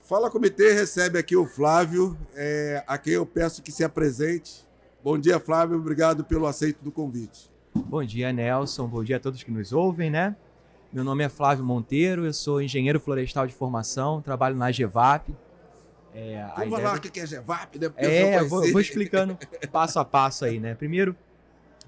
Fala Comitê recebe aqui o Flávio, a quem eu peço que se apresente. Bom dia, Flávio, obrigado pelo aceito do convite. Bom dia, Nelson, bom dia a todos que nos ouvem, né? Meu nome é Flávio Monteiro, eu sou engenheiro florestal de formação, trabalho na GEVAP. Vamos falar o que é GEVAP, né? Vou explicando passo a passo aí, né? Primeiro,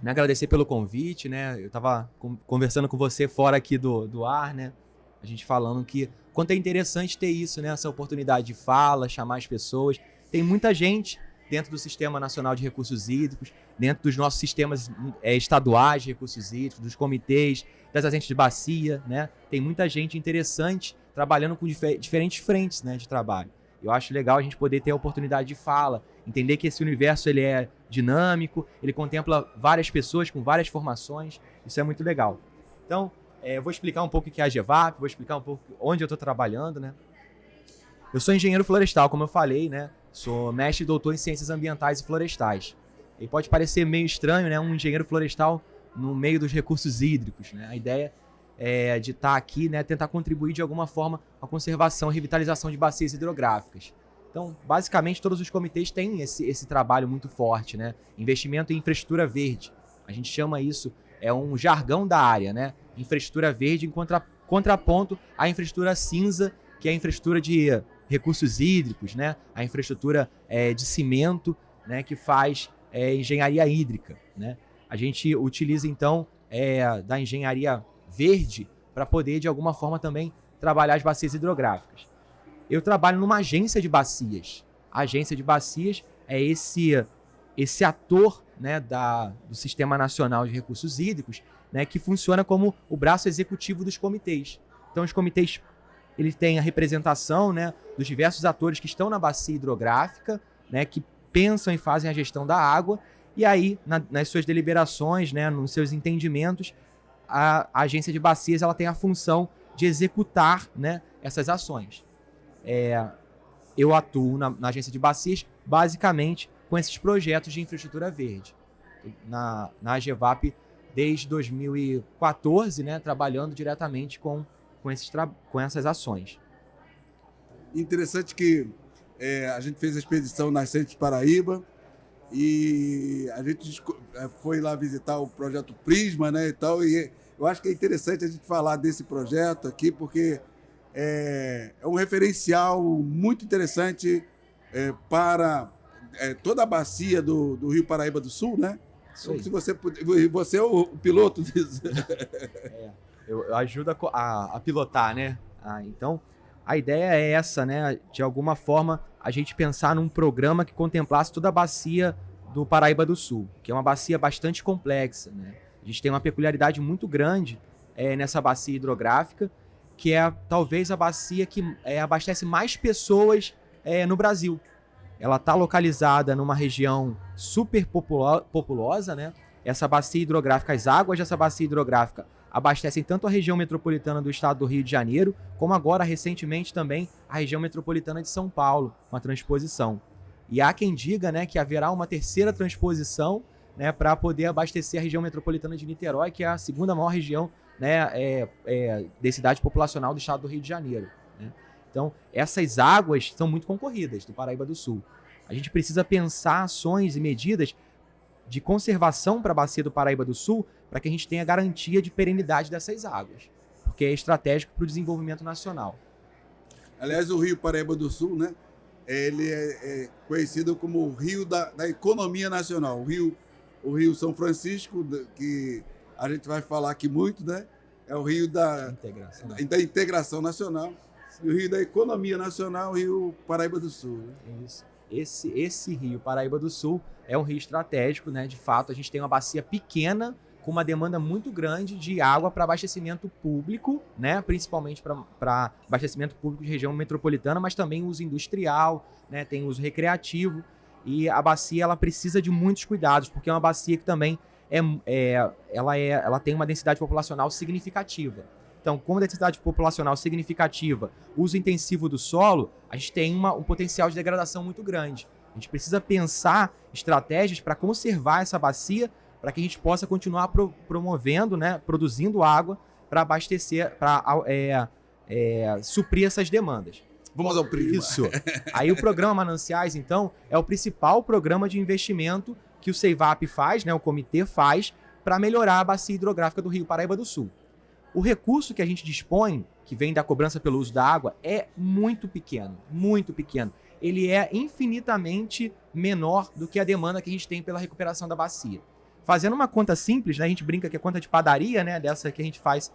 me agradecer pelo convite, né? Eu estava conversando com você fora aqui do ar, né? A gente falando que quanto é interessante ter isso, né? Essa oportunidade de fala, chamar as pessoas. Tem muita gente dentro do Sistema Nacional de Recursos Hídricos, dentro dos nossos sistemas estaduais de recursos hídricos, dos comitês, das agências de bacia, né? Tem muita gente interessante trabalhando com diferentes frentes, né, de trabalho. Eu acho legal a gente poder ter a oportunidade de fala, entender que esse universo ele é dinâmico, ele contempla várias pessoas com várias formações, isso é muito legal. Então, eu vou explicar um pouco o que é a GEVAP, vou explicar um pouco onde eu estou trabalhando, né? Eu sou engenheiro florestal, como eu falei, né? Sou mestre e doutor em ciências ambientais e florestais. E pode parecer meio estranho, né? Um engenheiro florestal no meio dos recursos hídricos, né? A ideia é de estar aqui, né? Tentar contribuir de alguma forma com a conservação e revitalização de bacias hidrográficas. Então, basicamente, todos os comitês têm esse trabalho muito forte, né? Investimento em infraestrutura verde. A gente chama isso, é um jargão da área, né? Infraestrutura verde em contraponto à infraestrutura cinza, que é a infraestrutura de recursos hídricos, né? A infraestrutura de cimento, né? Que faz engenharia hídrica, né? A gente utiliza, então, da engenharia verde para poder, de alguma forma, também trabalhar as bacias hidrográficas. Eu trabalho numa agência de bacias. A agência de bacias é esse ator, né, do Sistema Nacional de Recursos Hídricos, né, que funciona como o braço executivo dos comitês. Então, os comitês eles têm a representação, né, dos diversos atores que estão na bacia hidrográfica, né, que pensam e fazem a gestão da água, e aí, nas suas deliberações, né, nos seus entendimentos, a agência de bacias ela tem a função de executar, né, essas ações. Eu atuo na agência de bacias basicamente com esses projetos de infraestrutura verde. Na GEVAP desde 2014, né, trabalhando diretamente com essas ações. Interessante que a gente fez a expedição Nascentes Paraíba e a gente foi lá visitar o projeto Prisma, né, e tal, e eu acho que é interessante a gente falar desse projeto aqui, porque é um referencial muito interessante para toda a bacia do Rio Paraíba do Sul, né? Então, se você é o piloto disso. Eu ajudo a pilotar, né? Então, a ideia é essa, né? De alguma forma, a gente pensar num programa que contemplasse toda a bacia do Paraíba do Sul, que é uma bacia bastante complexa, né? A gente tem uma peculiaridade muito grande nessa bacia hidrográfica, que é talvez a bacia que abastece mais pessoas no Brasil. Ela está localizada numa região super populosa, né? Essa bacia hidrográfica, as águas dessa bacia hidrográfica abastecem tanto a região metropolitana do estado do Rio de Janeiro, como agora, recentemente, também a região metropolitana de São Paulo, com a transposição. E há quem diga, né, que haverá uma terceira transposição, né, para poder abastecer a região metropolitana de Niterói, que é a segunda maior região, né, densidade populacional do estado do Rio de Janeiro, né? Então, essas águas são muito concorridas do Paraíba do Sul. A gente precisa pensar ações e medidas de conservação para a bacia do Paraíba do Sul, para que a gente tenha garantia de perenidade dessas águas, porque é estratégico para o desenvolvimento nacional. Aliás, o Rio Paraíba do Sul, né, ele é conhecido como o Rio da economia nacional. O Rio São Francisco, que a gente vai falar aqui muito, né, é o Rio da integração nacional. E o Rio da Economia Nacional, o Rio Paraíba do Sul. Né? Isso. Esse Rio Paraíba do Sul é um rio estratégico, né? De fato, a gente tem uma bacia pequena com uma demanda muito grande de água para abastecimento público, né? Principalmente para abastecimento público de região metropolitana, mas também uso industrial, né? Tem uso recreativo. E a bacia ela precisa de muitos cuidados, porque é uma bacia que também ela tem uma densidade populacional significativa. Então, como densidade populacional significativa, uso intensivo do solo, a gente tem um potencial de degradação muito grande. A gente precisa pensar estratégias para conservar essa bacia, para que a gente possa continuar promovendo, né, produzindo água para abastecer, para suprir essas demandas. Vamos ao Prisma. Isso. Aí o programa Mananciais, então, é o principal programa de investimento que o CEIVAP faz, né, o comitê faz, para melhorar a bacia hidrográfica do Rio Paraíba do Sul. O recurso que a gente dispõe, que vem da cobrança pelo uso da água, é muito pequeno, muito pequeno. Ele é infinitamente menor do que a demanda que a gente tem pela recuperação da bacia. Fazendo uma conta simples, né, a gente brinca que é conta de padaria, né, dessa que a gente faz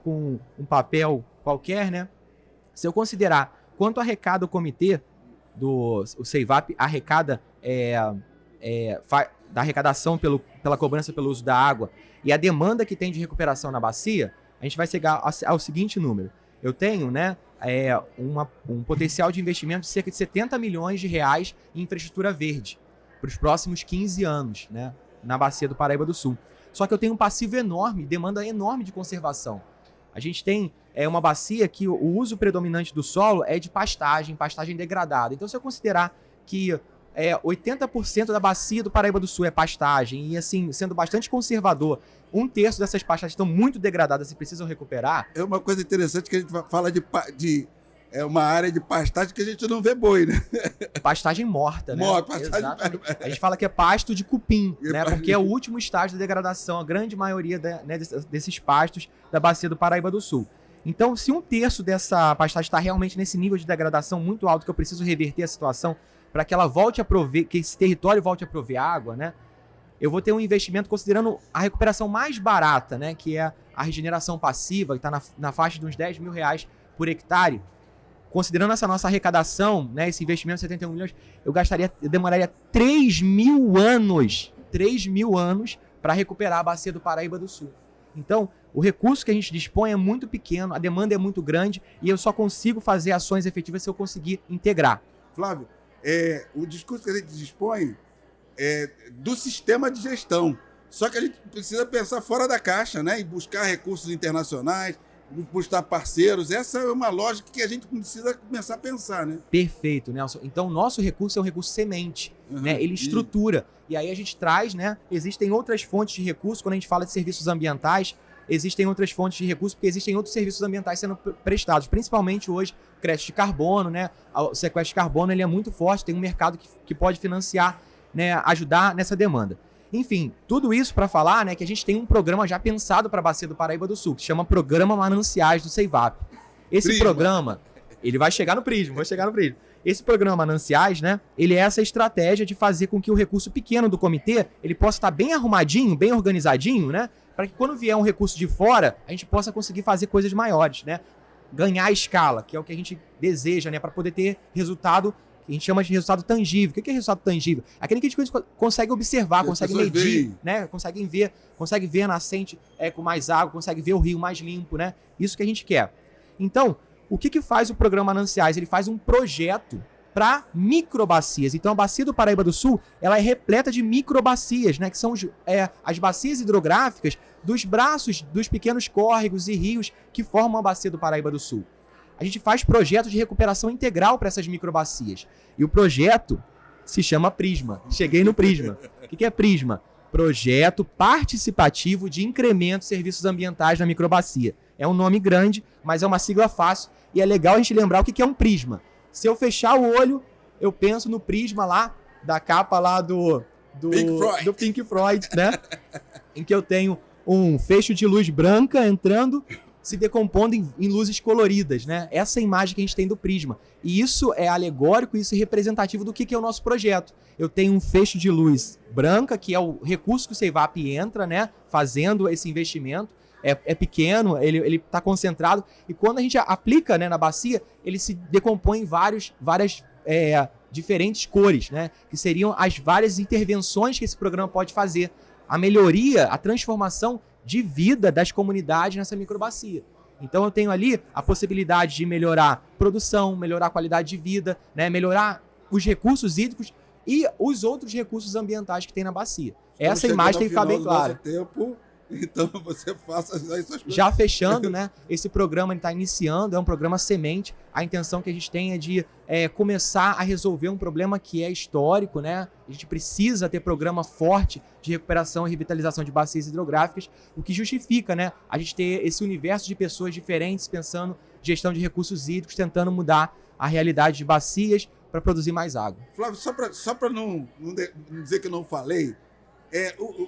com um qualquer, né? Se eu considerar quanto arrecada o comitê, o CEIVAP arrecada da arrecadação pela cobrança pelo uso da água e a demanda que tem de recuperação na bacia, a gente vai chegar ao seguinte número. Eu tenho, né, um potencial de investimento de cerca de 70 milhões de reais em infraestrutura verde para os próximos 15 anos, né, na bacia do Paraíba do Sul. Só que eu tenho um passivo enorme, demanda enorme de conservação. A gente tem uma bacia que o uso predominante do solo é de pastagem degradada. Então, se eu considerar que 80% da bacia do Paraíba do Sul é pastagem e, assim, sendo bastante conservador, 1/3 dessas pastagens estão muito degradadas e precisam recuperar. É uma coisa interessante que a gente fala de uma área de pastagem que a gente não vê boi, né? Pastagem morta, né? Pastagem... A gente fala que é pasto de cupim, né? Porque é o último estágio da degradação, a grande maioria desses pastos da bacia do Paraíba do Sul. Então, se 1/3 dessa pastagem está realmente nesse nível de degradação muito alto, que eu preciso reverter a situação para que ela volte a prover, que esse território volte a prover água, né? Eu vou ter um investimento considerando a recuperação mais barata, né? Que é a regeneração passiva, que está na faixa de uns 10 mil reais por hectare. Considerando essa nossa arrecadação, né, esse investimento de 71 milhões, eu demoraria 3 mil anos para recuperar a bacia do Paraíba do Sul. Então, o recurso que a gente dispõe é muito pequeno, a demanda é muito grande e eu só consigo fazer ações efetivas se eu conseguir integrar. Flávio, o discurso que a gente dispõe é do sistema de gestão. Só que a gente precisa pensar fora da caixa, né, e buscar recursos internacionais, buscar parceiros. Essa é uma lógica que a gente precisa começar a pensar, né? Perfeito, Nelson. Então, o nosso recurso é um recurso semente, né? Ele estrutura. E aí a gente traz, né? Existem outras fontes de recurso, quando a gente fala de serviços ambientais, existem outras fontes de recurso, porque existem outros serviços ambientais sendo prestados, principalmente hoje, crédito de carbono, né? O sequestro de carbono, ele é muito forte, tem um mercado que pode financiar, né? Ajudar nessa demanda. Enfim, tudo isso para falar, né, que a gente tem um programa já pensado para a bacia do Paraíba do Sul, que se chama Programa Mananciais do CEIVAP. Esse programa, ele vai chegar no Prisma, Esse programa Mananciais, né, ele é essa estratégia de fazer com que o recurso pequeno do comitê, ele possa estar bem arrumadinho, bem organizadinho, né, para que quando vier um recurso de fora, a gente possa conseguir fazer coisas maiores, né, ganhar escala, que é o que a gente deseja, né, para poder ter resultado. A gente chama de resultado tangível. O que é resultado tangível? Aquele que a gente consegue observar, consegue medir, né? Consegue ver a nascente com mais água, consegue ver o rio mais limpo, né? Isso que a gente quer. Então, o que faz o programa Mananciais? Ele faz um projeto para microbacias. Então, a bacia do Paraíba do Sul, ela é repleta de microbacias, né? Que são as bacias hidrográficas dos braços dos pequenos córregos e rios que formam a bacia do Paraíba do Sul. A gente faz projetos de recuperação integral para essas microbacias. E o projeto se chama Prisma. Cheguei no Prisma. O que é Prisma? Projeto Participativo de Incremento de Serviços Ambientais na Microbacia. É um nome grande, mas é uma sigla fácil. E é legal a gente lembrar o que é um prisma. Se eu fechar o olho, eu penso no prisma lá, da capa lá do Pink Floyd, né? Em que eu tenho um feixe de luz branca entrando, se decompondo em luzes coloridas, né? Essa é a imagem que a gente tem do prisma. E isso é alegórico, isso é representativo do que é o nosso projeto. Eu tenho um feixe de luz branca, que é o recurso que o CEIVAP entra, né? Fazendo esse investimento. É pequeno, ele está concentrado. E quando a gente aplica, né, na bacia, ele se decompõe em várias diferentes cores, né? Que seriam as várias intervenções que esse programa pode fazer. A melhoria, a transformação de vida das comunidades nessa microbacia. Então eu tenho ali a possibilidade de melhorar produção, melhorar a qualidade de vida, né, melhorar os recursos hídricos e os outros recursos ambientais que tem na bacia. Essa imagem tem que ficar bem clara. Então você faça as suas coisas. Já fechando, né? Esse programa está iniciando, é um programa semente. A intenção que a gente tem é de começar a resolver um problema que é histórico, né? A gente precisa ter programa forte de recuperação e revitalização de bacias hidrográficas, o que justifica, né? A gente ter esse universo de pessoas diferentes pensando gestão de recursos hídricos, tentando mudar a realidade de bacias para produzir mais água. Flávio, só para não dizer que eu não falei,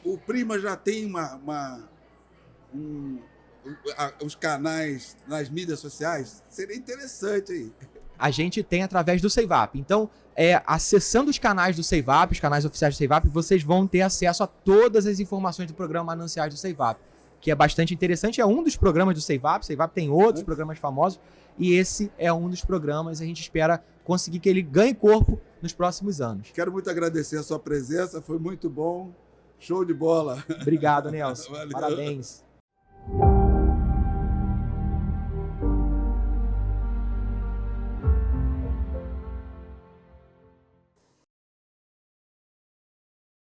o Prima já tem os canais nas mídias sociais. Seria interessante aí. A gente tem através do Ceivap. Então, acessando os canais do Ceivap, os canais oficiais do Ceivap, vocês vão ter acesso a todas as informações do programa Mananciais do Ceivap, que é bastante interessante. É um dos programas do Ceivap. O Ceivap tem outros programas famosos e esse é um dos programas. A gente espera conseguir que ele ganhe corpo nos próximos anos. Quero muito agradecer a sua presença, foi muito bom. Show de bola. Obrigado, Nelson. Valeu. Parabéns.